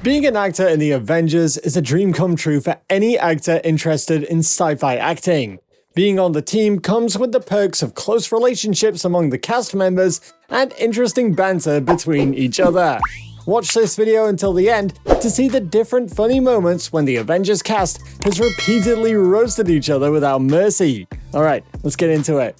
Being an actor in the Avengers is a dream come true for any actor interested in sci-fi acting. Being on the team comes with the perks of close relationships among the cast members and interesting banter between each other. Watch this video until the end to see the different funny moments when the Avengers cast has repeatedly roasted each other without mercy. Alright, let's get into it.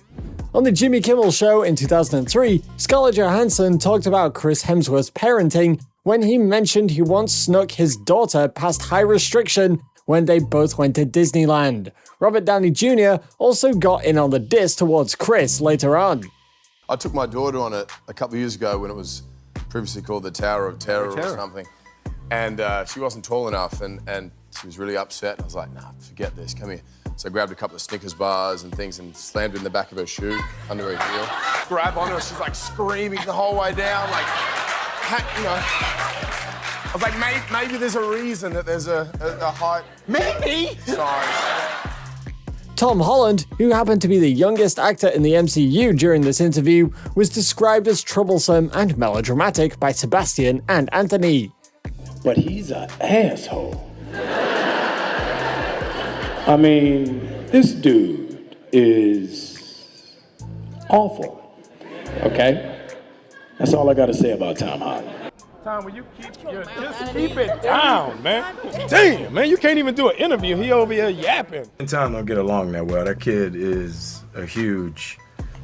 On the Jimmy Kimmel show in 2003, Scarlett Johansson talked about Chris Hemsworth's parenting when he mentioned he once snuck his daughter past high restriction when they both went to Disneyland. Robert Downey Jr. also got in on the diss towards Chris later on. I took my daughter on it a couple of years ago when it was previously called the Tower of Terror or something. And she wasn't tall enough and she was really upset. I was like, nah, forget this, come here. So I grabbed a couple of Snickers bars and things and slammed it in the back of her shoe, under her heel. Grab onto her, she's like screaming the whole way down, like, you know. I was like, maybe there's a reason that there's a height. Maybe? Sorry. Tom Holland, who happened to be the youngest actor in the MCU during this interview, was described as troublesome and melodramatic by Sebastian and Anthony. But he's an asshole. I mean, this dude is awful, okay? That's all I gotta say about Tom Holland. Tom, will you just keep it down, man? Damn, man, you can't even do an interview. He over here yapping. And Tom don't get along that well. That kid is a huge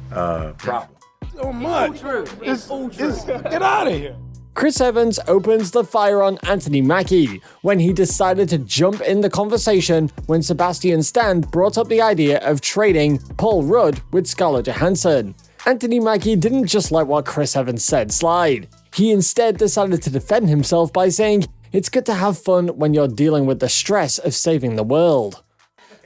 problem. So much. It's all true. Get out of here. Chris Evans opens the fire on Anthony Mackie when he decided to jump in the conversation when Sebastian Stan brought up the idea of trading Paul Rudd with Scarlett Johansson. Anthony Mackie didn't just let what Chris Evans said slide. He instead decided to defend himself by saying, "It's good to have fun when you're dealing with the stress of saving the world."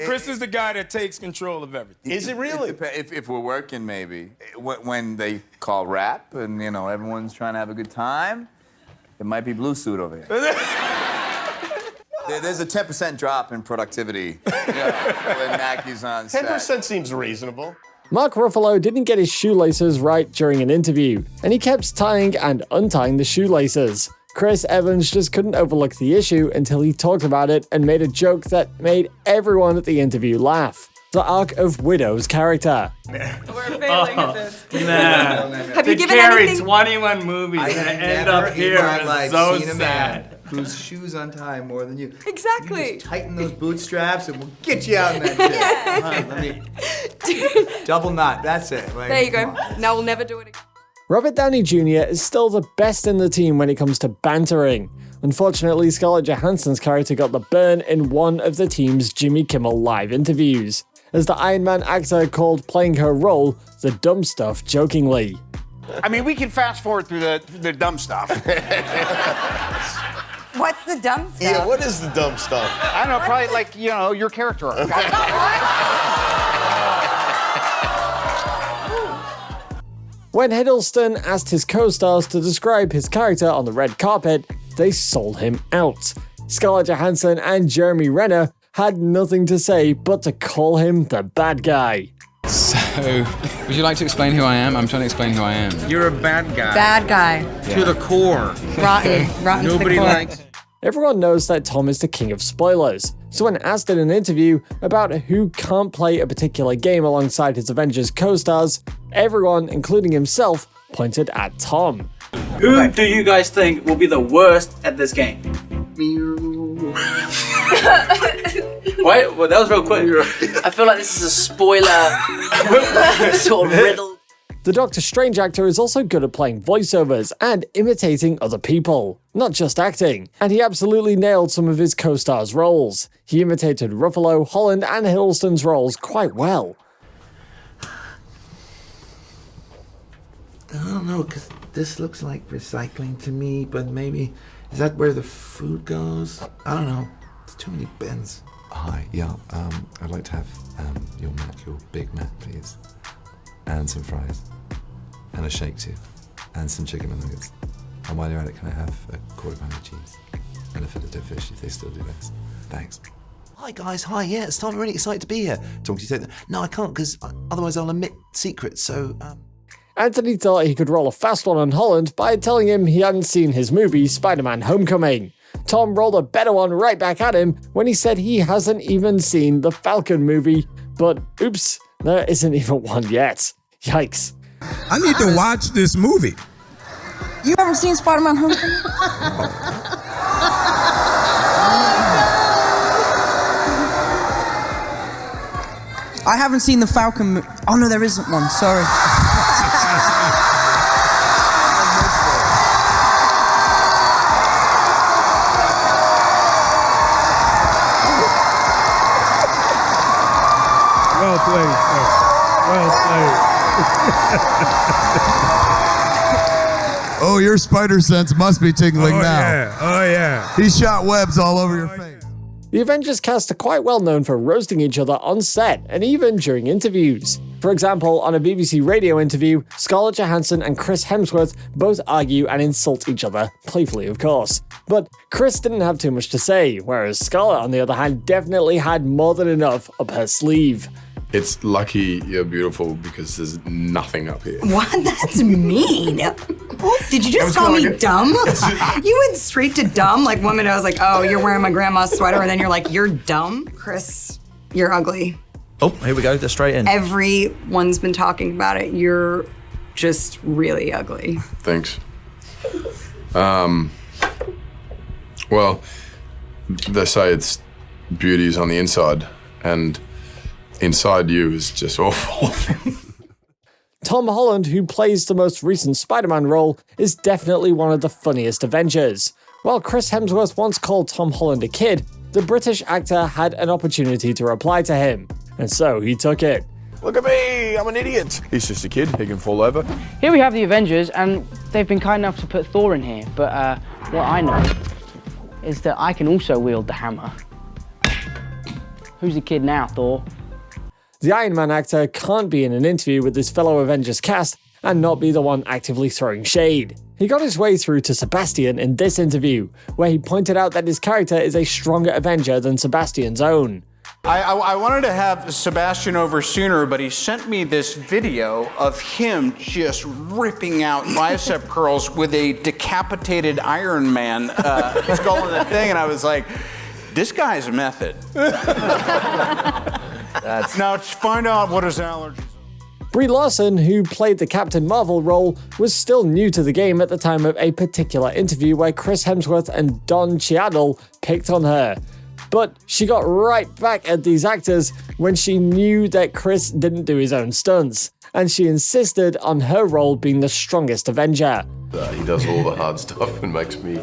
Chris is the guy that takes control of everything. Is it really? If we're working, maybe. When they call rap and, you know, everyone's trying to have a good time, it might be Blue Suit over here. There's a 10% drop in productivity when Mackie's on set. 10% seems reasonable. Mark Ruffalo didn't get his shoelaces right during an interview, and he kept tying and untying the shoelaces. Chris Evans just couldn't overlook the issue until he talked about it and made a joke that made everyone at the interview laugh. The arc of Widow's character. We're failing at this. Nah. Have you given carry anything? 21 movies and end up here is so sad. Whose shoes untie more than you. Exactly. You just tighten those bootstraps and we'll get you out in that shit. Let me double knot. That's it. Like, There you go. Now we'll never do it again. Robert Downey Jr. is still the best in the team when it comes to bantering. Unfortunately, Scarlett Johansson's character got the burn in one of the team's Jimmy Kimmel live interviews, as the Iron Man actor called playing her role the dumb stuff jokingly. I mean, we can fast forward through the dumb stuff. What's the dumb stuff? Yeah, what is the dumb stuff? I don't know, probably like, you know, your character arc. When Hiddleston asked his co-stars to describe his character on the red carpet, they sold him out. Scarlett Johansson and Jeremy Renner had nothing to say but to call him the bad guy. So, would you like to explain who I am? I'm trying to explain who I am. You're a bad guy. Bad guy. To the core. Rotten. Rotten to the Nobody core. likes. Everyone knows that Tom is the king of spoilers, so when asked in an interview about who can't play a particular game alongside his Avengers co-stars, everyone, including himself, pointed at Tom. Who do you guys think will be the worst at this game? Wait, well, that was real quick. I feel like this is a spoiler sort of riddle. The Doctor Strange actor is also good at playing voiceovers and imitating other people, not just acting, and he absolutely nailed some of his co-stars' roles. He imitated Ruffalo, Holland, and Hiddleston's roles quite well. I don't know, because this looks like recycling to me, but maybe, is that where the food goes? I don't know. It's too many bins. Hi, yeah, I'd like to have your Big Mac, please. And some fries. And a shake too. And some chicken and nuggets. And while you're at it, can I have a quarter pound of cheese? And a fillet of fish if they still do this. Thanks. Hi guys, hi, yeah, it's Tom, I'm really excited to be here. Talking to you. No, I can't, because otherwise I'll admit secrets, so, Anthony thought he could roll a fast one on Holland by telling him he hadn't seen his movie Spider-Man Homecoming. Tom rolled a better one right back at him when he said he hasn't even seen the Falcon movie, but oops, there isn't even one yet. Yikes. I need to watch this movie. You haven't seen Spider-Man Homecoming? I haven't seen the Falcon Oh no, there isn't one, sorry. Well played, sir. Well played. Oh, your spider sense must be tingling now. Yeah. Oh, yeah. He shot webs all over your face. The Avengers cast are quite well known for roasting each other on set and even during interviews. For example, on a BBC radio interview, Scarlett Johansson and Chris Hemsworth both argue and insult each other, playfully of course. But Chris didn't have too much to say, whereas Scarlett, on the other hand, definitely had more than enough up her sleeve. It's lucky you're beautiful because there's nothing up here. What? That's mean. Did you just call me dumb? You went straight to dumb. Like 1 minute I was like, oh, you're wearing my grandma's sweater, and then you're like, you're dumb? Chris, you're ugly. Oh, here we go. They're straight in. Everyone's been talking about it. You're just really ugly. Thanks. Well, they say it's beauty's on the inside, and inside you is just awful. Tom Holland, who plays the most recent Spider-Man role, is definitely one of the funniest Avengers. While Chris Hemsworth once called Tom Holland a kid, the British actor had an opportunity to reply to him, and so he took it. Look at me, I'm an idiot. He's just a kid, he can fall over. Here we have the Avengers, and they've been kind enough to put Thor in here, but what I know is that I can also wield the hammer. Who's the kid now, Thor? The Iron Man actor can't be in an interview with his fellow Avengers cast and not be the one actively throwing shade. He got his way through to Sebastian in this interview, where he pointed out that his character is a stronger Avenger than Sebastian's own. I wanted to have Sebastian over sooner, but he sent me this video of him just ripping out bicep curls with a decapitated Iron Man skull in the thing, and I was like, this guy's a method. Now let's find out what his allergies are. Brie Larson, who played the Captain Marvel role, was still new to the game at the time of a particular interview where Chris Hemsworth and Don Cheadle picked on her. But she got right back at these actors when she knew that Chris didn't do his own stunts, and she insisted on her role being the strongest Avenger. He does all the hard stuff and makes me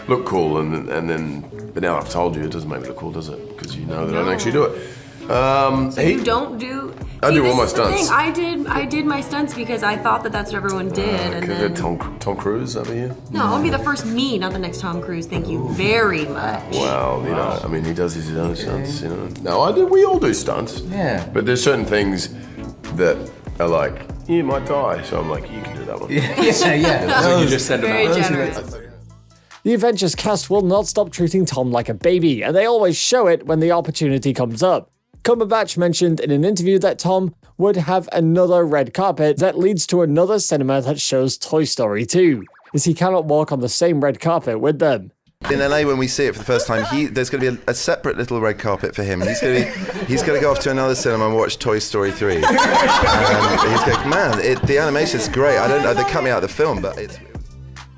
look cool, but now I've told you, it doesn't make me look cool, does it? Because you know that I don't actually do it. You don't do. I do all my stunts. I did my stunts because I thought that that's what everyone did, and then Tom Cruise over here. no, I'll be the first me, not the next Tom Cruise. Thank you very much. Well, you know, I mean, he does his own stunts. You know, no, I do. We all do stunts. Yeah. But there's certain things that are like, you might die, so I'm like, you can do that one. Yeah. So you just send them Very out. generous. The Avengers cast will not stop treating Tom like a baby, and they always show it when the opportunity comes up. Cumberbatch mentioned in an interview that Tom would have another red carpet that leads to another cinema that shows Toy Story 2, as he cannot walk on the same red carpet with them. In LA, when we see it for the first time, there's going to be a separate little red carpet for him. He's going to go off to another cinema and watch Toy Story 3. And he's going, man, the animation's great. I don't know, they cut me out of the film, but it's...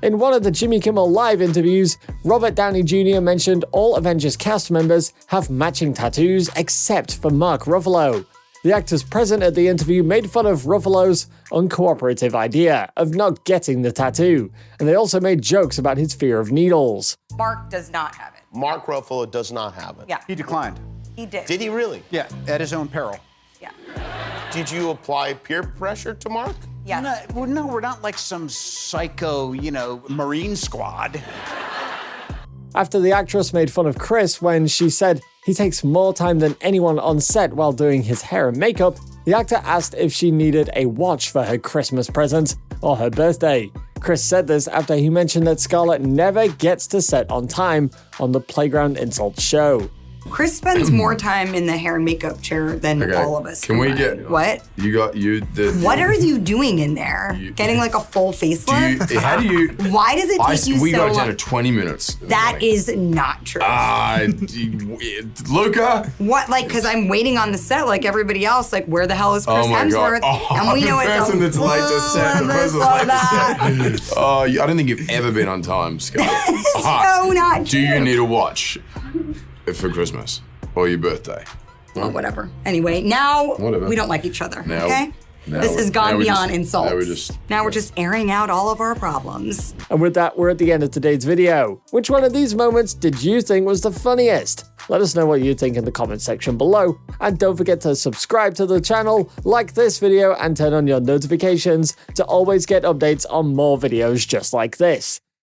In one of the Jimmy Kimmel Live interviews, Robert Downey Jr. mentioned all Avengers cast members have matching tattoos except for Mark Ruffalo. The actors present at the interview made fun of Ruffalo's uncooperative idea of not getting the tattoo, and they also made jokes about his fear of needles. Mark does not have it. Mark Ruffalo does not have it. Yeah. He declined. He did. Did he really? Yeah, at his own peril. Yeah. Did you apply peer pressure to Mark? Yes. No, we're not like some psycho, Marine squad. After the actress made fun of Chris when she said he takes more time than anyone on set while doing his hair and makeup, the actor asked if she needed a watch for her Christmas present or her birthday. Chris said this after he mentioned that Scarlett never gets to set on time on the Playground Insult show. Chris spends more time in the hair and makeup chair than all of us. Can we get what? What are you doing in there? Getting like a full facelift? How do you? Why does it take you We so got it down long? to 20 minutes. That is not true. Luca? What? Like, because I'm waiting on the set like everybody else. Like, where the hell is Chris Oh my Hemsworth? God. And we know the it's person that's late to set. The person that's late to set. Oh, I don't think you've ever been on time, Scott. so not Do you need a watch for Christmas or your birthday? Well, whatever. Anyway, now Whatever. we don't like each other, Now- okay? now This has we- gone now we beyond just- insults. Now we're just airing out all of our problems. And with that, we're at the end of today's video. Which one of these moments did you think was the funniest? Let us know what you think in the comment section below. And don't forget to subscribe to the channel, like this video, and turn on your notifications to always get updates on more videos just like this.